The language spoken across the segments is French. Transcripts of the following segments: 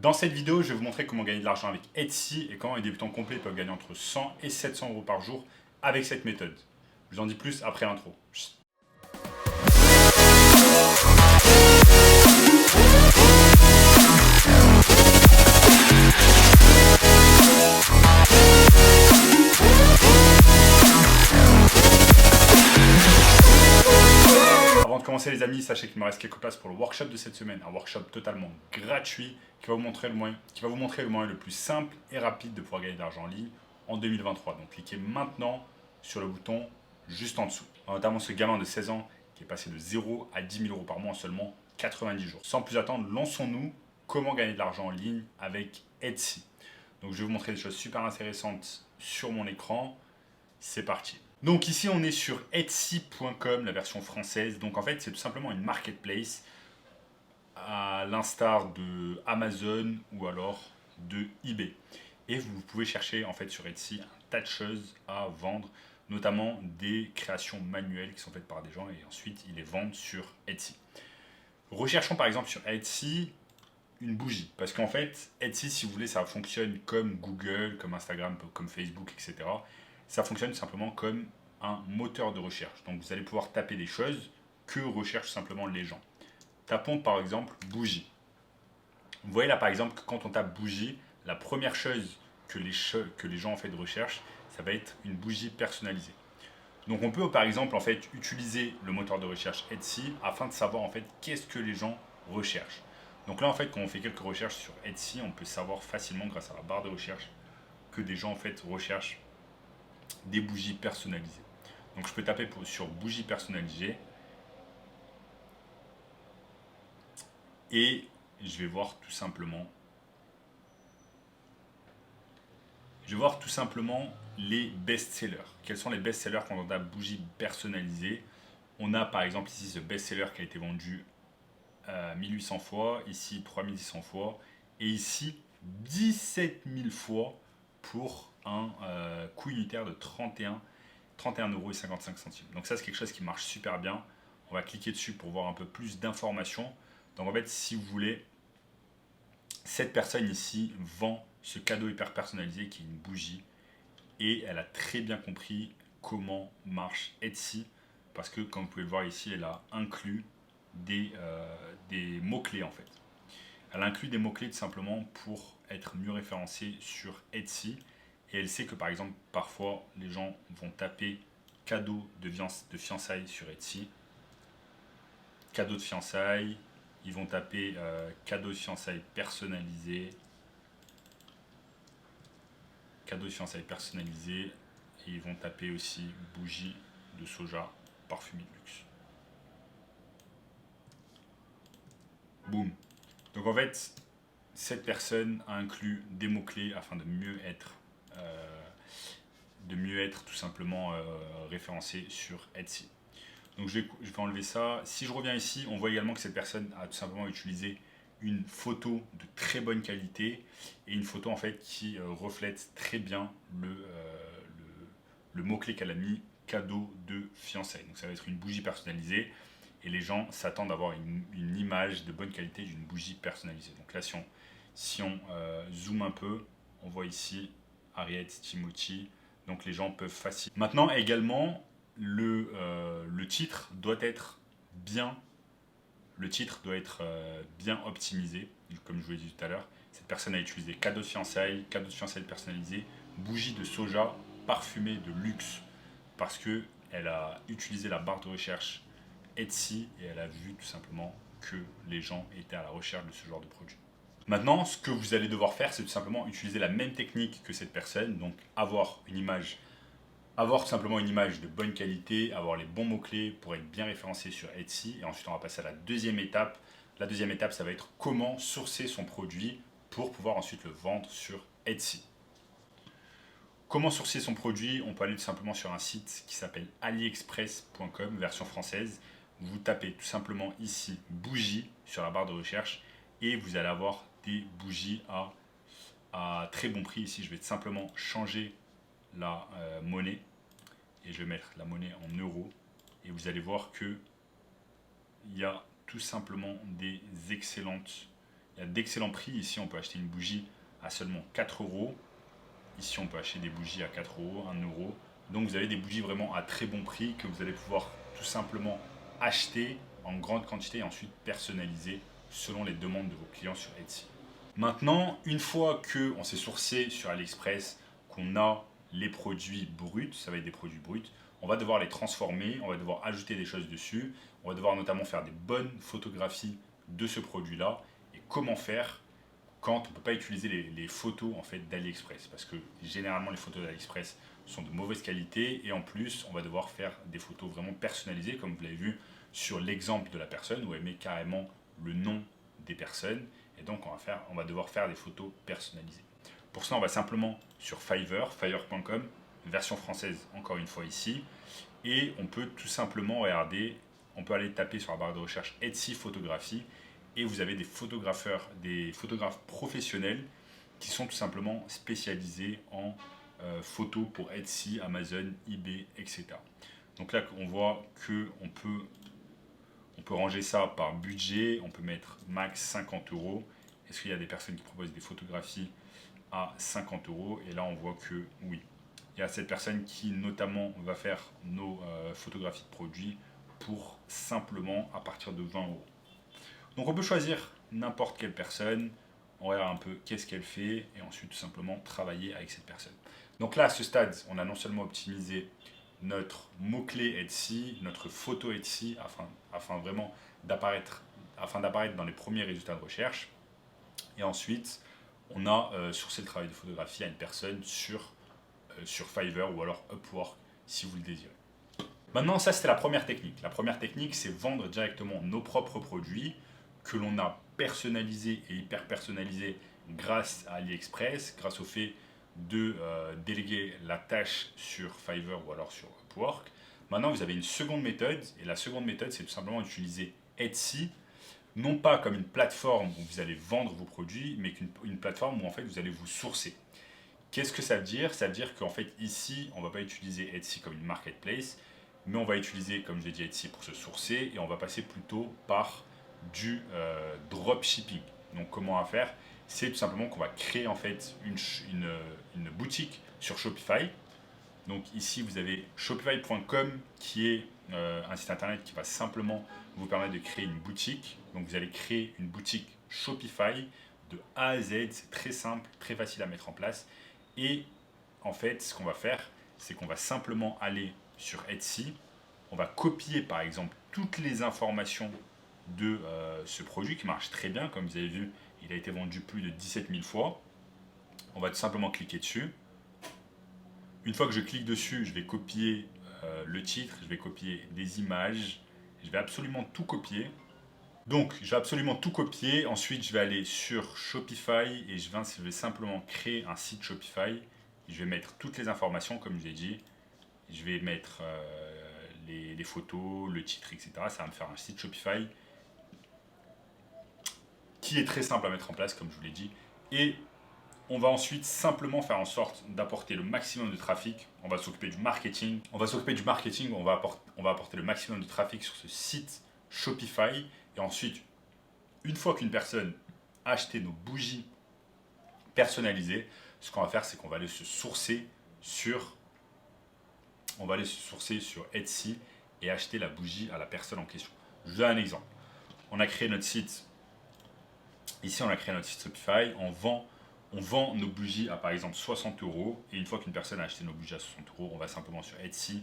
Dans cette vidéo, je vais vous montrer comment gagner de l'argent avec Etsy et comment les débutants complets peuvent gagner entre 100 et 700 euros par jour avec cette méthode. Je vous en dis plus après l'intro. Avant de commencer les amis, sachez qu'il me reste quelques places pour le workshop de cette semaine, un workshop totalement gratuit qui va vous montrer le moyen le plus simple et rapide de pouvoir gagner de l'argent en ligne en 2023. Donc cliquez maintenant sur le bouton juste en dessous. Notamment ce gamin de 16 ans qui est passé de 0 à 10 000 euros par mois en seulement 90 jours. Sans plus attendre, lançons-nous. Comment gagner de l'argent en ligne avec Etsy. Donc je vais vous montrer des choses super intéressantes sur mon écran. C'est parti. Donc ici on est sur Etsy.com, la version française. Donc en fait c'est tout simplement une marketplace à l'instar de Amazon ou alors de eBay. Et vous pouvez chercher en fait sur Etsy un tas de choses à vendre, notamment des créations manuelles qui sont faites par des gens et ensuite ils les vendent sur Etsy. Recherchons par exemple sur Etsy une bougie, parce qu'en fait Etsy, si vous voulez, ça fonctionne comme Google, comme Instagram, comme Facebook, etc. Ça fonctionne simplement comme un moteur de recherche. Donc vous allez pouvoir taper des choses que recherchent simplement les gens. Tapons par exemple bougie. Vous voyez là par exemple que quand on tape bougie, la première chose que les gens en fait de recherche, ça va être une bougie personnalisée. Donc on peut par exemple en fait utiliser le moteur de recherche Etsy afin de savoir en fait qu'est-ce que les gens recherchent. Donc là en fait quand on fait quelques recherches sur Etsy, on peut savoir facilement grâce à la barre de recherche que des gens en fait recherchent des bougies personnalisées. Donc je peux taper sur bougies personnalisées et je vais voir tout simplement les best-sellers. Quels sont les best-sellers quand on tape bougies personnalisées? On a par exemple ici ce best-seller qui a été vendu 1800 fois, ici 3600 fois, et ici 17 000 fois pour un coût unitaire de 31,55 €. Donc ça c'est quelque chose qui marche super bien. On va cliquer dessus pour voir un peu plus d'informations. Donc en fait, si vous voulez, cette personne ici vend ce cadeau hyper personnalisé qui est une bougie et elle a très bien compris comment marche Etsy parce que comme vous pouvez le voir ici, elle a inclus des mots-clés en fait. Elle inclut des mots-clés tout simplement pour être mieux référencée sur Etsy et elle sait que par exemple parfois les gens vont taper cadeau de fiançailles sur Etsy, cadeau de fiançailles, ils vont taper cadeau de fiançailles personnalisé, cadeau de fiançailles personnalisé, et ils vont taper aussi bougie de soja parfumée de luxe. Boum. Donc en fait, cette personne a inclus des mots-clés afin de mieux être tout simplement référencé sur Etsy. Donc je vais enlever ça. Si je reviens ici, on voit également que cette personne a tout simplement utilisé une photo de très bonne qualité et une photo en fait qui reflète très bien le mot-clé qu'elle a mis, cadeau de fiançailles. Donc ça va être une bougie personnalisée et les gens s'attendent à avoir une image de bonne qualité d'une bougie personnalisée. Donc là si on zoome un peu, on voit ici Harriet, Timothy, donc les gens peuvent facilement. Maintenant également, le titre doit être bien optimisé, comme je vous l'ai dit tout à l'heure. Cette personne a utilisé cadeau de fiançailles personnalisé, bougie de soja parfumée de luxe, parce qu'elle a utilisé la barre de recherche Etsy et elle a vu tout simplement que les gens étaient à la recherche de ce genre de produit. Maintenant, ce que vous allez devoir faire, c'est tout simplement utiliser la même technique que cette personne, donc avoir tout simplement une image de bonne qualité, avoir les bons mots-clés pour être bien référencé sur Etsy. Et ensuite, on va passer à la deuxième étape. La deuxième étape, ça va être comment sourcer son produit pour pouvoir ensuite le vendre sur Etsy. Comment sourcer son produit? On peut aller tout simplement sur un site qui s'appelle aliexpress.com, version française. Vous tapez tout simplement ici bougie sur la barre de recherche et vous allez avoir des bougies à très bon prix. Ici, je vais tout simplement changer la monnaie et je vais mettre la monnaie en euros et vous allez voir que il y a tout simplement il Il y a d'excellents prix. Ici, on peut acheter une bougie à seulement 4 euros. Ici, on peut acheter des bougies à 4 euros, 1 euro. Donc, vous avez des bougies vraiment à très bon prix que vous allez pouvoir tout simplement acheter en grande quantité et ensuite personnaliser selon les demandes de vos clients sur Etsy. Maintenant, une fois qu'on s'est sourcé sur AliExpress, qu'on a les produits bruts, ça va être des produits bruts, on va devoir les transformer, on va devoir ajouter des choses dessus, on va devoir notamment faire des bonnes photographies de ce produit-là. Et comment faire quand on ne peut pas utiliser les photos en fait, d'AliExpress, parce que généralement les photos d'AliExpress sont de mauvaise qualité et en plus on va devoir faire des photos vraiment personnalisées comme vous l'avez vu sur l'exemple de la personne où elle met carrément le nom des personnes et donc on va devoir faire des photos personnalisées. Pour ça on va simplement sur Fiverr, fiverr.com, version française encore une fois ici, et on peut tout simplement regarder, on peut aller taper sur la barre de recherche Etsy photographie et vous avez des photographes professionnels qui sont tout simplement spécialisés en photos pour Etsy, Amazon, eBay, etc. Donc là, on voit qu'on peut ranger ça par budget, on peut mettre max 50 euros. Est-ce qu'il y a des personnes qui proposent des photographies à 50 euros? Et là, on voit que oui. Il y a cette personne qui notamment va faire nos photographies de produits pour simplement à partir de 20 euros. Donc on peut choisir n'importe quelle personne, on regarde un peu qu'est-ce qu'elle fait et ensuite tout simplement travailler avec cette personne. Donc là à ce stade, on a non seulement optimisé notre mot-clé Etsy, notre photo Etsy afin vraiment d'apparaître dans les premiers résultats de recherche. Et ensuite, on a sourcé le travail de photographie à une personne sur Fiverr ou alors Upwork si vous le désirez. Maintenant, ça c'était la première technique. La première technique, c'est vendre directement nos propres produits que l'on a personnalisés et hyper personnalisés grâce à AliExpress, grâce au fait de déléguer la tâche sur Fiverr ou alors sur Upwork. Maintenant, vous avez une seconde méthode, et la seconde méthode, c'est tout simplement d'utiliser Etsy, non pas comme une plateforme où vous allez vendre vos produits, mais une plateforme où en fait vous allez vous sourcer. Qu'est-ce que ça veut dire? Ça veut dire qu'en fait ici, on ne va pas utiliser Etsy comme une marketplace, mais on va utiliser, comme je l'ai dit, Etsy pour se sourcer et on va passer plutôt par du dropshipping. Donc comment on va faire? C'est tout simplement qu'on va créer en fait une boutique sur Shopify. Donc ici vous avez shopify.com qui est un site internet qui va simplement vous permettre de créer une boutique. Donc vous allez créer une boutique Shopify de A à Z, c'est très simple, très facile à mettre en place. Et en fait ce qu'on va faire, c'est qu'on va simplement aller sur Etsy, on va copier par exemple toutes les informations de ce produit qui marche très bien, comme vous avez vu, il a été vendu plus de 17 000 fois. On va tout simplement cliquer dessus. Une fois que je clique dessus, je vais copier le titre, je vais copier des images, je vais absolument tout copier. Donc, je vais absolument tout copier. Ensuite, je vais aller sur Shopify et je vais simplement créer un site Shopify. Je vais mettre toutes les informations, comme je l'ai dit. Je vais mettre les photos, le titre, etc. Ça va me faire un site Shopify qui est très simple à mettre en place, comme je vous l'ai dit. Et on va ensuite simplement faire en sorte d'apporter le maximum de trafic. On va s'occuper du marketing. On va apporter le maximum de trafic sur ce site Shopify. Et ensuite, une fois qu'une personne a acheté nos bougies personnalisées, ce qu'on va faire, c'est qu'on va aller se sourcer sur Etsy et acheter la bougie à la personne en question. Je vous donne un exemple. On a créé notre site. Ici, on a créé notre site Shopify. On vend nos bougies à par exemple 60 euros. Et une fois qu'une personne a acheté nos bougies à 60 euros, on va simplement sur Etsy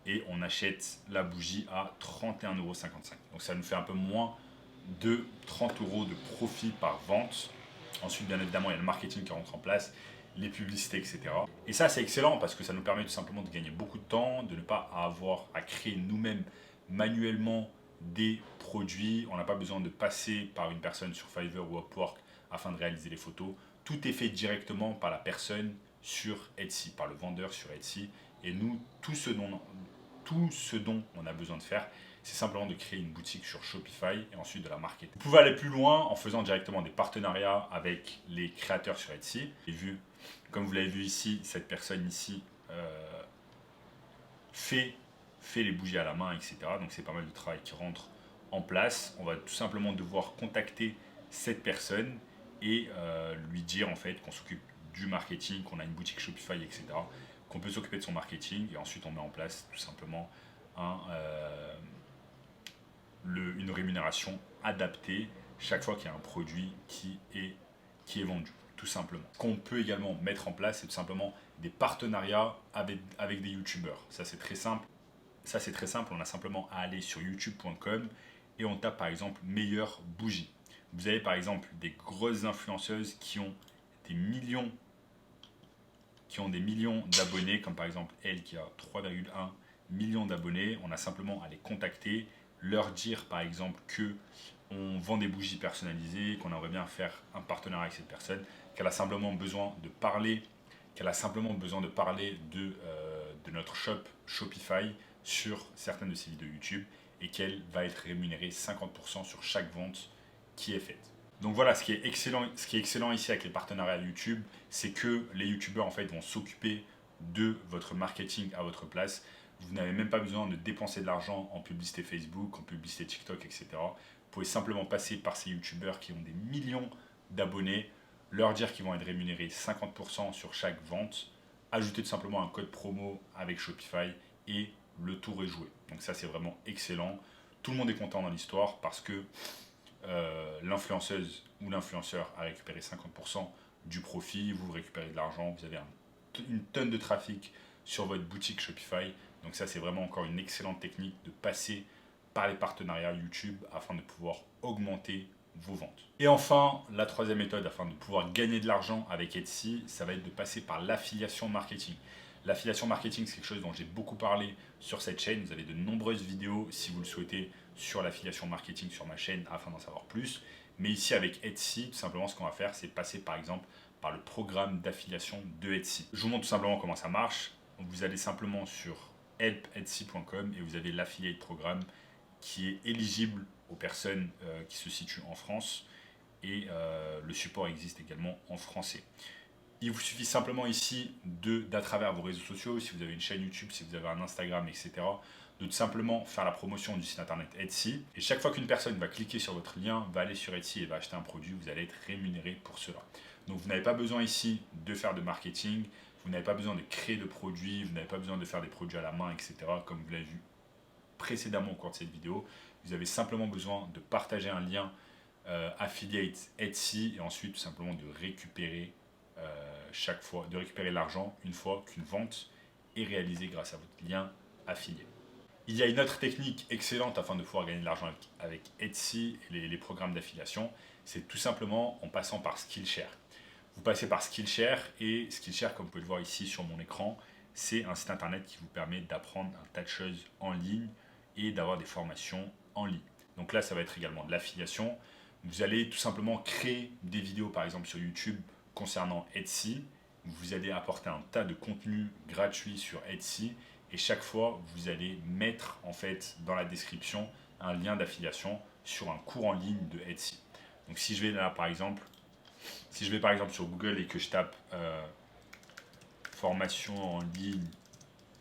et on achète la bougie à 31,55 euros. Donc ça nous fait un peu moins de 30 euros de profit par vente. Ensuite, bien évidemment, il y a le marketing qui rentre en place, les publicités, etc. Et ça, c'est excellent parce que ça nous permet tout simplement de gagner beaucoup de temps, de ne pas avoir à créer nous-mêmes manuellement des produits. On n'a pas besoin de passer par une personne sur Fiverr ou Upwork afin de réaliser les photos. Tout est fait directement par la personne sur Etsy, par le vendeur sur Etsy. Et nous, tout ce dont on a besoin de faire, c'est simplement de créer une boutique sur Shopify et ensuite de la marketer. Vous pouvez aller plus loin en faisant directement des partenariats avec les créateurs sur Etsy. Comme vous l'avez vu ici, cette personne ici fait les bougies à la main, etc. Donc c'est pas mal de travail qui rentre en place. On va tout simplement devoir contacter cette personne et lui dire en fait qu'on s'occupe du marketing, qu'on a une boutique Shopify, etc. Qu'on peut s'occuper de son marketing et ensuite on met en place tout simplement une rémunération adaptée chaque fois qu'il y a un produit qui est vendu, tout simplement. Ce qu'on peut également mettre en place, c'est tout simplement des partenariats avec des youtubeurs. Ça c'est très simple. On a simplement à aller sur youtube.com et on tape par exemple meilleure bougie. Vous avez par exemple des grosses influenceuses qui ont des millions d'abonnés, comme par exemple elle qui a 3,1 millions d'abonnés. On a simplement à les contacter, leur dire par exemple que on vend des bougies personnalisées, qu'on aimerait bien faire un partenariat avec cette personne, qu'elle a simplement besoin de parler, de notre shop Shopify sur certaines de ses vidéos YouTube et qu'elle va être rémunérée 50% sur chaque vente qui est faite. Donc voilà, ce qui est excellent ici avec les partenariats YouTube, c'est que les YouTubeurs en fait vont s'occuper de votre marketing à votre place. Vous n'avez même pas besoin de dépenser de l'argent en publicité Facebook, en publicité TikTok, etc. Vous pouvez simplement passer par ces YouTubeurs qui ont des millions d'abonnés, leur dire qu'ils vont être rémunérés 50% sur chaque vente, ajouter tout simplement un code promo avec Shopify et le tour est joué. Donc ça c'est vraiment excellent. Tout le monde est content dans l'histoire parce que l'influenceuse ou l'influenceur a récupéré 50% du profit, vous récupérez de l'argent, vous avez une tonne de trafic sur votre boutique Shopify. Donc ça c'est vraiment encore une excellente technique de passer par les partenariats YouTube afin de pouvoir augmenter vos ventes. Et enfin, la troisième méthode afin de pouvoir gagner de l'argent avec Etsy, ça va être de passer par l'affiliation marketing. L'affiliation marketing, c'est quelque chose dont j'ai beaucoup parlé sur cette chaîne. Vous avez de nombreuses vidéos, si vous le souhaitez, sur l'affiliation marketing sur ma chaîne afin d'en savoir plus. Mais ici, avec Etsy, tout simplement, ce qu'on va faire, c'est passer par exemple par le programme d'affiliation de Etsy. Je vous montre tout simplement comment ça marche. Vous allez simplement sur helpetsy.com et vous avez l'affiliate programme qui est éligible aux personnes qui se situent en France et le support existe également en français. Il vous suffit simplement ici d'à travers vos réseaux sociaux, si vous avez une chaîne YouTube, si vous avez un Instagram, etc., de tout simplement faire la promotion du site internet Etsy. Et chaque fois qu'une personne va cliquer sur votre lien, va aller sur Etsy et va acheter un produit, vous allez être rémunéré pour cela. Donc vous n'avez pas besoin ici de faire de marketing, vous n'avez pas besoin de créer de produits, vous n'avez pas besoin de faire des produits à la main, etc., comme vous l'avez vu précédemment au cours de cette vidéo. Vous avez simplement besoin de partager un lien affiliate Etsy et ensuite tout simplement de récupérer l'argent une fois qu'une vente est réalisée grâce à votre lien affilié. Il y a une autre technique excellente afin de pouvoir gagner de l'argent avec Etsy et les programmes d'affiliation, c'est tout simplement en passant par Skillshare. Vous passez par Skillshare et Skillshare, comme vous pouvez le voir ici sur mon écran, c'est un site internet qui vous permet d'apprendre un tas de choses en ligne et d'avoir des formations en ligne. Donc là, ça va être également de l'affiliation. Vous allez tout simplement créer des vidéos, par exemple sur YouTube, concernant Etsy. Vous allez apporter un tas de contenus gratuits sur Etsy et chaque fois, vous allez mettre en fait dans la description un lien d'affiliation sur un cours en ligne de Etsy. Donc si je vais là par exemple, sur Google et que je tape formation en ligne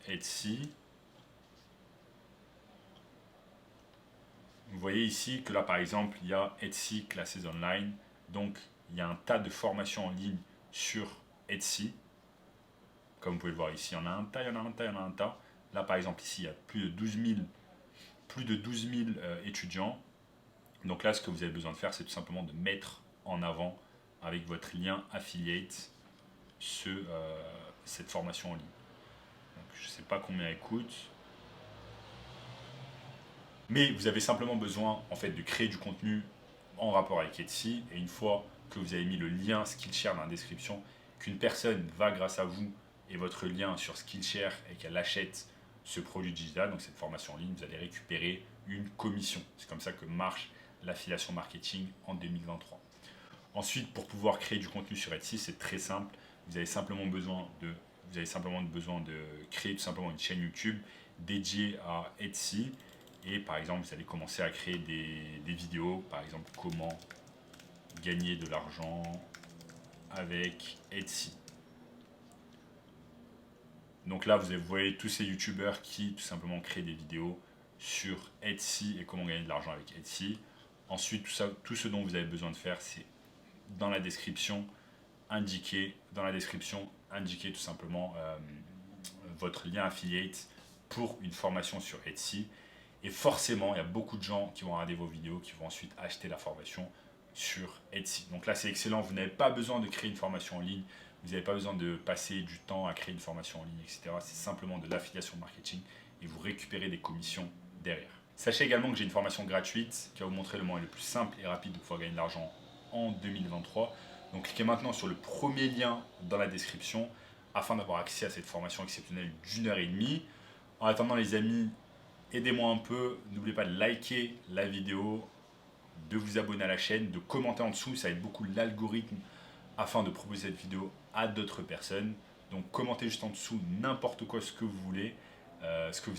Etsy, vous voyez ici que là par exemple il y a Etsy Classes Online, donc il y a un tas de formations en ligne sur Etsy. Comme vous pouvez le voir ici, il y en a un tas. Là par exemple ici il y a plus de 12 000 étudiants. Donc là ce que vous avez besoin de faire c'est tout simplement de mettre en avant avec votre lien affiliate cette formation en ligne. Donc, je ne sais pas combien elle coûte. Mais vous avez simplement besoin en fait de créer du contenu en rapport avec Etsy et une fois que vous avez mis le lien Skillshare dans la description, qu'une personne va grâce à vous et votre lien sur Skillshare et qu'elle achète ce produit digital, donc cette formation en ligne, vous allez récupérer une commission. C'est comme ça que marche l'affiliation marketing en 2023. Ensuite, pour pouvoir créer du contenu sur Etsy, c'est très simple. Vous avez simplement besoin de créer tout simplement une chaîne YouTube dédiée à Etsy. Et par exemple, vous allez commencer à créer des vidéos, par exemple, comment gagner de l'argent avec Etsy. Donc là, vous voyez tous ces youtubeurs qui tout simplement créent des vidéos sur Etsy et comment gagner de l'argent avec Etsy. Ensuite, tout ce dont vous avez besoin de faire, c'est dans la description, indiquer tout simplement votre lien affiliate pour une formation sur Etsy. Et forcément, il y a beaucoup de gens qui vont regarder vos vidéos, qui vont ensuite acheter la formation sur Etsy. Donc là, c'est excellent. Vous n'avez pas besoin de créer une formation en ligne. Vous n'avez pas besoin de passer du temps à créer une formation en ligne, etc. C'est simplement de l'affiliation marketing et vous récupérez des commissions derrière. Sachez également que j'ai une formation gratuite qui va vous montrer le moyen le plus simple et rapide de pouvoir gagner de l'argent en 2023. Donc cliquez maintenant sur le premier lien dans la description afin d'avoir accès à cette formation exceptionnelle d'1 h 30. En attendant les amis, aidez-moi un peu. N'oubliez pas de liker la vidéo, de vous abonner à la chaîne, de commenter en dessous. Ça aide beaucoup l'algorithme afin de proposer cette vidéo à d'autres personnes. Donc commentez juste en dessous n'importe quoi, ce que vous voulez, ce que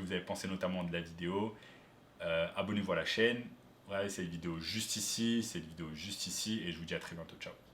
vous avez pensé notamment de la vidéo. Abonnez-vous à la chaîne. Regardez cette vidéo juste ici, et je vous dis à très bientôt. Ciao.